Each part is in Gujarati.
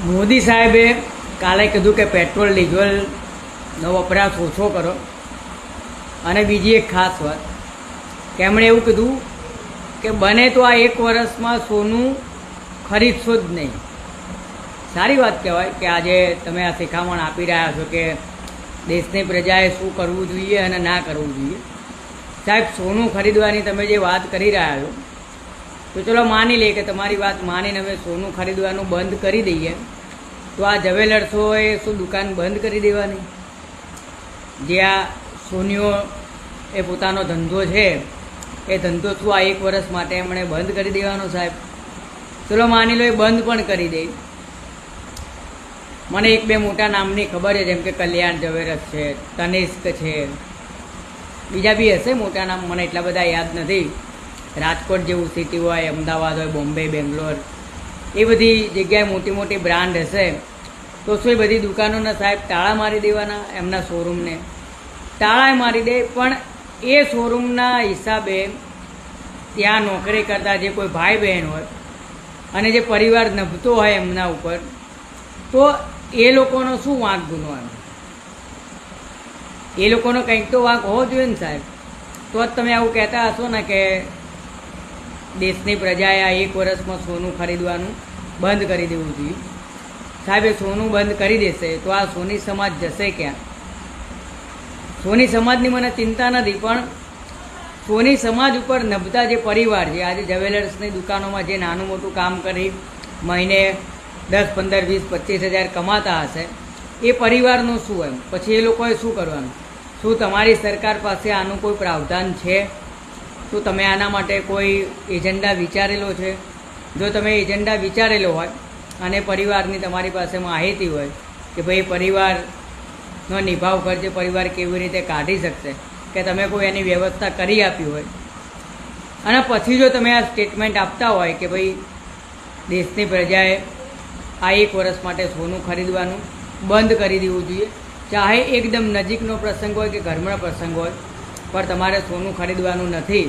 મોદી સાહેબે કાલે કીધું કે પેટ્રોલ ડીઝલનો વપરાશ ઓછો કરો, અને બીજી એક ખાસ વાત કે એમણે એવું કીધું કે બને તો આ 1 વર્ષમાં સોનું ખરીદશો જ નહીં. સારી વાત કહેવાય કે આજે તમે આ શિખામણ આપી રહ્યા છો કે દેશની પ્રજાએ શું કરવું જોઈએ અને ના કરવું જોઈએ. સાહેબ, સોનું ખરીદવાની તમે જે વાત કરી રહ્યા છો તો ચલો માની લઈએ કે તમારી વાત માનીને અમે સોનું ખરીદવાનું બંધ કરી દઈએ, તો આ જ્વેલર્સોએ શું દુકાન બંધ કરી દેવાની? જે આ સોનીઓ એ પોતાનો ધંધો છે એ ધંધો શું આ 1 વર્ષ માટે એમણે બંધ કરી દેવાનો? સાહેબ, ચલો માની લો એ બંધ પણ કરી દે. મને 1-2 મોટા નામની ખબર છે, જેમ કે કલ્યાણ જ્વેલર્સ છે, તનિષ્ક છે, બીજા બી હશે મોટા નામ, મને એટલા બધા યાદ નથી. રાજકોટ જેવું સિટી હોય, અમદાવાદ હોય, બોમ્બે, બેંગ્લોર, એ બધી જગ્યાએ મોટી મોટી બ્રાન્ડ હશે. તો શું એ બધી દુકાનોના સાહેબ તાળા મારી દેવાના? એમના શોરૂમને તાળા મારી દે, પણ એ શોરૂમના હિસાબે ત્યાં નોકરી કરતા જે કોઈ ભાઈ બહેન હોય અને જે પરિવાર નભતો હોય એમના ઉપર, તો એ લોકોનો શું વાંક ગુનો? એ લોકોનો કંઈક તો વાંક હોવો જોઈએ ને સાહેબ. તો જ તમે આવું કહેતા હશો ને કે દેશની પ્રજાએ આ 1 વર્ષમાં સોનું ખરીદવાનું બંધ કરી દેવું જોઈએ. સાહેબ, એ સોનું બંધ કરી દેશે તો આ સોની સમાજ જશે ક્યાં? સોની સમાજની મને ચિંતા નથી, પણ સોની સમાજ ઉપર નભતા જે પરિવાર છે, આજે જ્વેલર્સની દુકાનોમાં જે નાનું મોટું કામ કરી મહિને 10, 15, 20, 25 હજાર કમાતા હશે, એ પરિવારનું શું? એમ પછી એ લોકોએ શું કરવાનું? શું તમારી સરકાર પાસે આનું કોઈ પ્રાવધાન છે? શું તમે આના માટે કોઈ એજન્ડા વિચારેલો છે? જો તમે એજન્ડા વિચારેલો હોય અને પરિવારની તમારી પાસે માહિતી હોય કે ભાઈ પરિવારનો નિભાવ ખર્ચે પરિવાર કેવી રીતે કાઢી શકશે, કે તમે કોઈ એની વ્યવસ્થા કરી આપી હોય, અને પછી જો તમે આ સ્ટેટમેન્ટ આપતા હોય કે ભાઈ દેશની પ્રજાએ આ 1 વર્ષ માટે સોનું ખરીદવાનું બંધ કરી દેવું જોઈએ, ચાહે એકદમ નજીકનો પ્રસંગ હોય કે ઘરનો પ્રસંગ હોય, પણ તમારે સોનું ખરીદવાનું નથી,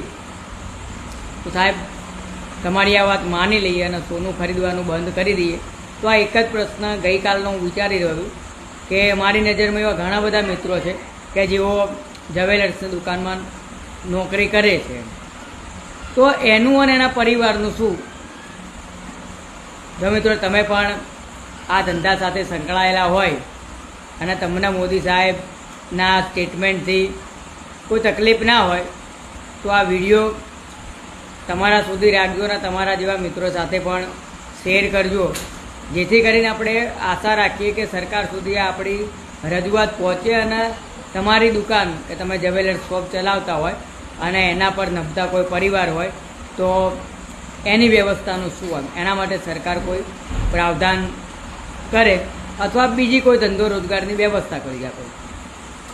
તો સાહેબ તમારી આ વાત માની લઈએ અને સોનું ખરીદવાનું બંધ કરી દઈએ. તો આ એક જ પ્રશ્ન ગઈકાલનો હું વિચારી રહ્યો છું કે મારી નજરમાં એવા ઘણા બધા મિત્રો છે કે જેઓ જ્વેલર્સની દુકાનમાં નોકરી કરે છે, તો એનું અને એના પરિવારનું શું? જો મિત્રો તમે પણ આ ધંધા સાથે સંકળાયેલા હોય અને તમને મોદી સાહેબના સ્ટેટમેન્ટથી કોઈ તકલીફ ના હોય, તો આ વિડીયો તમારા સુધી રાખજો અને તમારા જેવા મિત્રો સાથે પણ શેર કરજો, જેથી કરીને આપણે આશા રાખીએ કે સરકાર સુધી આપણી રજૂઆત પહોંચે અને તમારી દુકાન કે તમે જ્વેલર્સ શોપ ચલાવતા હોય અને એના પર નભતા કોઈ પરિવાર હોય તો એની વ્યવસ્થાનું શું હોય, એના માટે સરકાર કોઈ પ્રાવધાન કરે અથવા બીજી કોઈ ધંધો રોજગારની વ્યવસ્થા કરી આપે.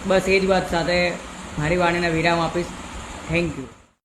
બસ એ જ વાત સાથે મારી વાણીને વિરામ આપીશ. Thank you.